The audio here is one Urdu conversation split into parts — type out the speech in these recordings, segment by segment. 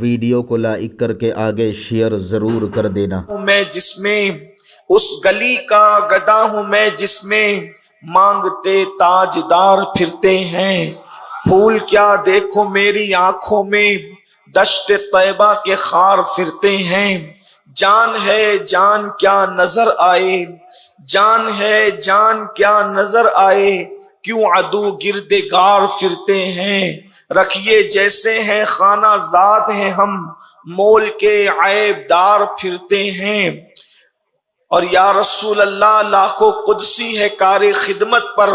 ویڈیو کو لائک کر کے آگے شیئر ضرور کر دینا۔ میں جس میں اس گلی کا گدا ہوں میں جس میں مانگتے تاجدار پھرتے ہیں، پھول کیا دیکھو میری آنکھوں میں دشت طیبہ کے خار پھرتے ہیں، جان ہے جان کیا نظر آئے، جان ہے جان کیا نظر آئے، کیوں عدو گرد گار پھرتے ہیں، رکھیے جیسے ہیں خانہ زاد ہیں ہم، مول کے عیب دار پھرتے ہیں۔ اور یا رسول اللہ لاکھوں قدسی ہے کار خدمت پر،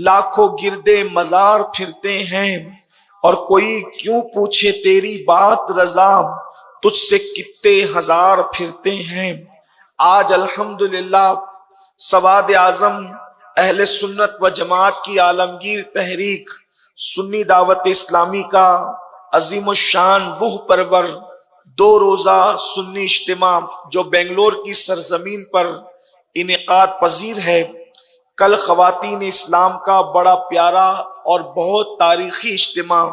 لاکھوں گرد مزار پھرتے ہیں، اور کوئی کیوں پوچھے تیری بات رضا، تجھ سے کتے ہزار پھرتے ہیں۔ آج الحمدللہ سواد اعظم اہل سنت و جماعت کی عالمگیر تحریک سنی دعوت اسلامی کا عظیم الشان روح پرور 2 روزہ سنی اجتماع جو بنگلور کی سرزمین پر انعقاد پذیر ہے، کل خواتین اسلام کا بڑا پیارا اور بہت تاریخی اجتماع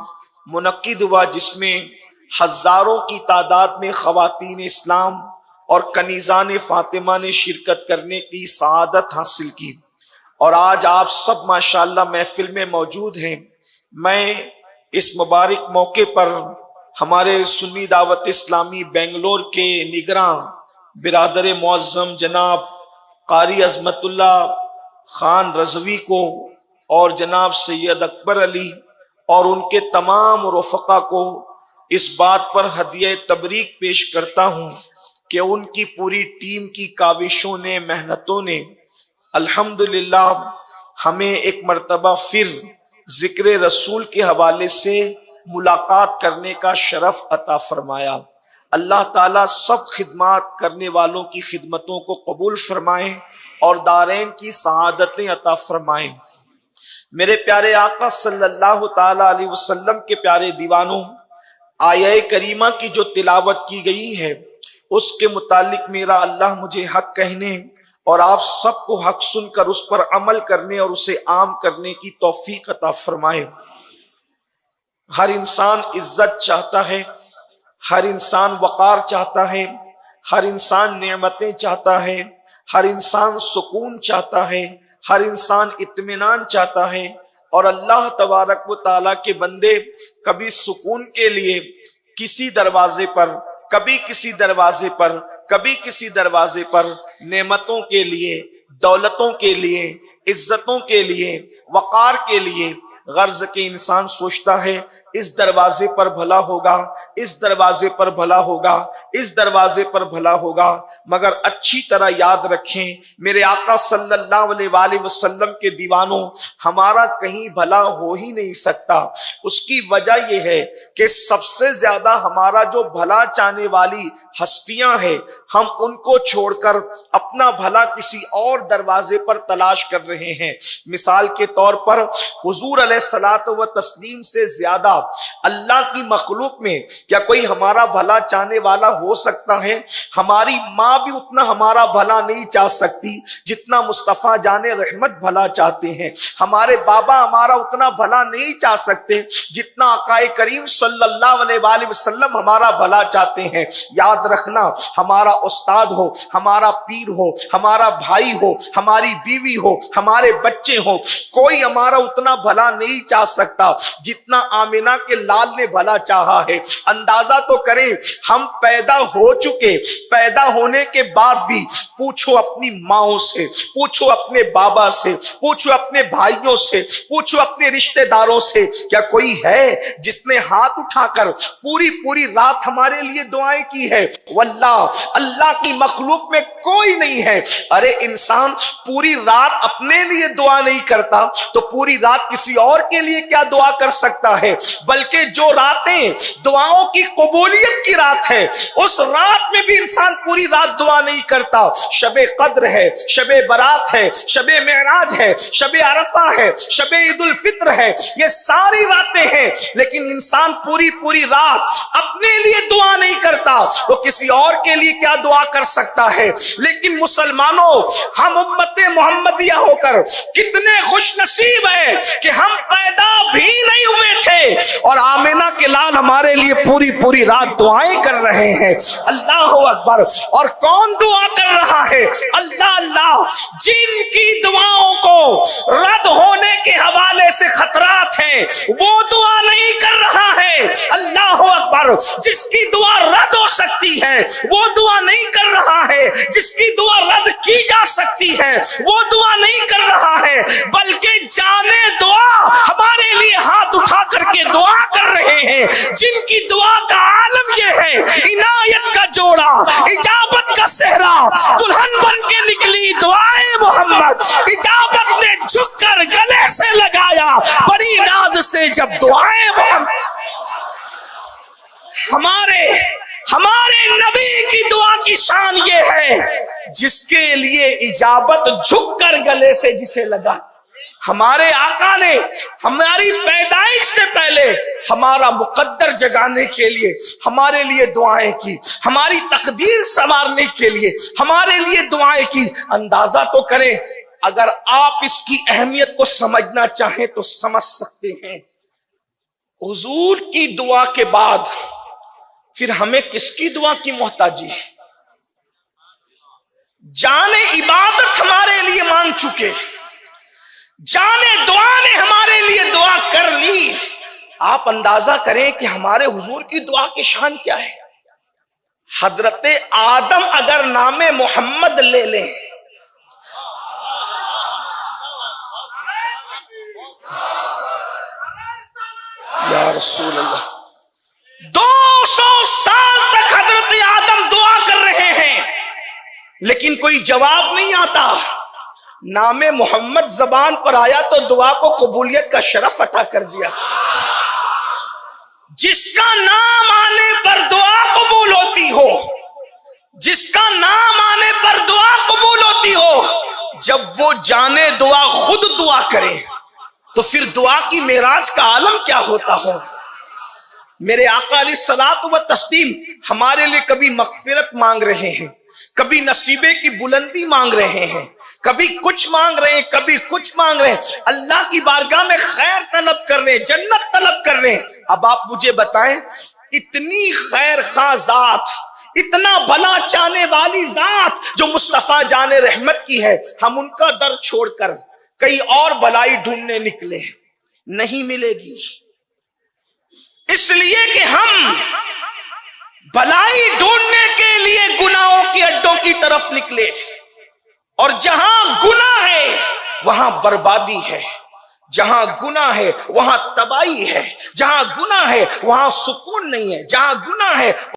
منعقد ہوا، جس میں ہزاروں کی تعداد میں خواتین اسلام اور کنیزان فاطمہ نے شرکت کرنے کی سعادت حاصل کی، اور آج آپ سب ماشاءاللہ محفل میں موجود ہیں۔ میں اس مبارک موقع پر ہمارے سنی دعوت اسلامی بنگلور کے نگراں برادر معظم جناب قاری عظمت اللہ خان رضوی کو اور جناب سید اکبر علی اور ان کے تمام رفقا کو اس بات پر ہدیہ تبریک پیش کرتا ہوں کہ ان کی پوری ٹیم کی کاوشوں نے، محنتوں نے الحمدللہ ہمیں ایک مرتبہ پھر ذکر رسول کے حوالے سے ملاقات کرنے کا شرف عطا فرمایا۔ اللہ تعالیٰ سب خدمات کرنے والوں کی خدمتوں کو قبول فرمائیں اور دارین کی سعادتیں عطا فرمائیں۔ میرے پیارے آقا صلی اللہ تعالی علیہ وسلم کے پیارے دیوانوں، آیہ کریمہ کی جو تلاوت کی گئی ہے اس کے متعلق میرا اللہ مجھے حق کہنے اور آپ سب کو حق سن کر اس پر عمل کرنے اور اسے عام کرنے کی توفیق عطا فرمائے۔ ہر انسان عزت چاہتا ہے، ہر انسان وقار چاہتا ہے، ہر انسان نعمتیں چاہتا ہے، ہر انسان سکون چاہتا ہے، ہر انسان اطمینان چاہتا ہے، اور اللہ تبارک و تعالیٰ کے بندے کبھی سکون کے لیے کسی دروازے پر، کبھی کسی دروازے پر، کبھی کسی دروازے پر، نعمتوں کے لیے، دولتوں کے لیے، عزتوں کے لیے، وقار کے لیے غرض کے انسان سوچتا ہے اس دروازے پر بھلا ہوگا، اس دروازے پر بھلا ہوگا، اس دروازے پر بھلا ہوگا، مگر اچھی طرح یاد رکھیں میرے آقا صلی اللہ علیہ وآلہ وسلم کے دیوانوں، ہمارا کہیں بھلا ہو ہی نہیں سکتا۔ اس کی وجہ یہ ہے کہ سب سے زیادہ ہمارا جو بھلا چاہنے والی ہستیاں ہیں، ہم ان کو چھوڑ کر اپنا بھلا کسی اور دروازے پر تلاش کر رہے ہیں۔ مثال کے طور پر حضور علیہ الصلوۃ والتسلیم سے زیادہ اللہ کی مخلوق میں کیا کوئی ہمارا بھلا چاہنے والا ہو سکتا ہے؟ ہماری ماں بھی اتنا ہمارا بھلا نہیں چاہ سکتی جتنا مصطفیٰ جان رحمت بھلا چاہتے ہیں، ہمارے بابا ہمارا اتنا بھلا نہیں چاہ سکتے جتنا آقا کریم صلی اللہ علیہ وآلہ وسلم ہمارا بھلا چاہتے ہیں۔ یاد رکھنا، ہمارا استاد ہو، ہمارا پیر ہو، ہمارا بھائی ہو، ہماری بیوی ہو، ہمارے بچے ہو، کوئی ہمارا اتنا بھلا نہیں چاہ سکتا جتنا آمینہ کے لال نے بھلا چاہا ہے۔ اندازہ تو کریں، ہم پیدا ہو چکے، پیدا ہونے کے بعد بھی پوچھو اپنی ماؤں سے، پوچھو اپنے بابا سے، پوچھو اپنے بھائیوں سے، پوچھو اپنے رشتہ داروں سے، کیا کوئی ہے جس نے ہاتھ اٹھا کر پوری رات ہمارے لیے دعائیں کی ہے؟ واللہ اللہ کی مخلوق میں کوئی نہیں ہے۔ ارے انسان پوری رات اپنے لیے دعا نہیں کرتا تو پوری رات کسی اور کے لیے کیا دعا کر سکتا ہے؟ بلکہ جو راتیں دعاؤں کی قبولیت کی رات ہے، اس رات میں بھی انسان پوری رات دعا نہیں کرتا۔ شب قدر ہے، شب برات ہے، شب معراج ہے، شب عرفہ ہے، شب عید الفطر ہے، یہ ساری راتیں ہیں، لیکن انسان پوری رات اپنے لیے دعا نہیں کرتا۔ وہ کسی اور کے لیے کیا دعا کر سکتا ہے؟ لیکن مسلمانوں، ہم امت محمدیہ ہو کر کتنے خوش نصیب ہیں کہ ہم پیدا بھی نہیں ہوئے تھے اور آمینہ کے لال ہمارے لیے پوری پوری رات دعائیں کر رہے ہیں۔ اللہ اکبر! اور کون دعا کر رہا ہے؟ اللہ اللہ! جن کی دعاؤں کو رد ہونے کے حوالے سے خطرات ہیں وہ دعا نہیں کر رہا ہے۔ اللہ اکبر! جس کی دعا رد ہو سکتی ہے وہ دعا نہیں کر رہا ہے، جس کی دعا رد کی جا سکتی ہے وہ دعا نہیں کر رہا ہے، بلکہ جانے دعا ہمارے لیے ہاتھ اٹھا کر کے دعا کر رہے ہیں، جن کی دعا کا عالم یہ ہے، عنایت کا جوڑا، اجابت کا صحرا، دلہن بن کے نکلی دعائے محمد، اجابت نے جھک کر گلے سے لگایا بڑی ناز سے جب دعائے محمد۔ ہمارے نبی کی دعا کی شان یہ ہے جس کے لیے اجابت جھک کر گلے سے جسے لگا۔ ہمارے آقا نے ہماری پیدائش سے پہلے ہمارا مقدر جگانے کے لیے ہمارے لیے دعائیں کی، ہماری تقدیر سنوارنے کے لیے ہمارے لیے دعائیں کی۔ اندازہ تو کریں، اگر آپ اس کی اہمیت کو سمجھنا چاہیں تو سمجھ سکتے ہیں۔ حضور کی دعا کے بعد پھر ہمیں کس کی دعا کی محتاجی ہے؟ جان عبادت ہمارے لیے مانگ چکے، جان دعا نے ہمارے لیے دعا کر لی۔ آپ اندازہ کریں کہ ہمارے حضور کی دعا کی شان کیا ہے۔ حضرت آدم اگر نام محمد لے لیں، یا رسول اللہ، 200 سال تک حضرت آدم دعا کر رہے ہیں لیکن کوئی جواب نہیں آتا۔ نام محمد زبان پر آیا تو دعا کو قبولیت کا شرف عطا کر دیا۔ جس کا نام آنے پر دعا قبول ہوتی ہو، جس کا نام آنے پر دعا قبول ہوتی ہو، جب وہ جانے دعا خود دعا کرے تو پھر دعا کی معراج کا عالم کیا ہوتا ہو۔ میرے آقا علیہ الصلوۃ والتسلیم ہمارے لیے کبھی مغفرت مانگ رہے ہیں، کبھی نصیبے کی بلندی مانگ رہے ہیں، کبھی کچھ مانگ رہے ہیں، کبھی کچھ مانگ رہے ہیں، اللہ کی بارگاہ میں خیر طلب کر رہے ہیں، جنت طلب کر رہے ہیں۔ اب آپ مجھے بتائیں، اتنی خیر خواہ ذات، اتنا بھلا چاہنے والی ذات جو مصطفیٰ جان رحمت کی ہے، ہم ان کا در چھوڑ کر کئی اور بھلائی ڈھونڈنے نکلے، نہیں ملے گی۔ اس لیے کہ ہم بھلائی ڈھونڈنے کے لیے گناہوں کے اڈوں کی طرف نکلے، اور جہاں گناہ ہے وہاں بربادی ہے، جہاں گناہ ہے وہاں تباہی ہے، جہاں گناہ ہے وہاں سکون نہیں ہے، جہاں گناہ ہے